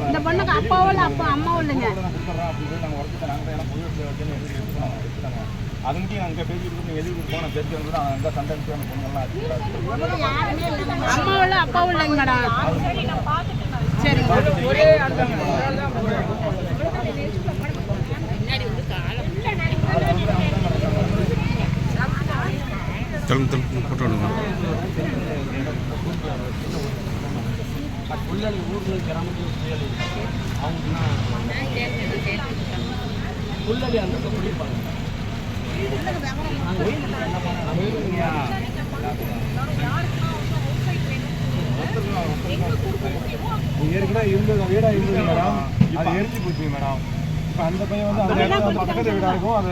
இந்த பொண்ணுக்கு அப்பாவும் இல்லை அம்மாவும் இல்லைங்க. அதுக்கு அங்கே பேசிட்டு எழுதி போன பேசி வந்து அங்கே சண்டை அம்மாவும் இல்லை அப்பாவும் இல்லைங்க மேடம். சரி போட்டோ எடுங்க. புள்ளி ஊர்கள் கிராமத்தில் புயல் அவங்க புள்ளி அந்த குடிப்பாங்க. ஏற்கனவே இருந்தது வீடா இருந்தது மேடம், அது எரிஞ்சு போச்சு மேடம். இப்போ அந்த பையன் வந்து அந்த பக்கத்து வீடா இருக்கும், அதை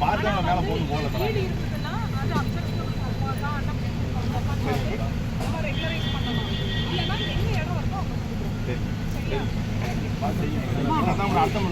பார்த்து மேலே போட்டு போகல அர்த்தம்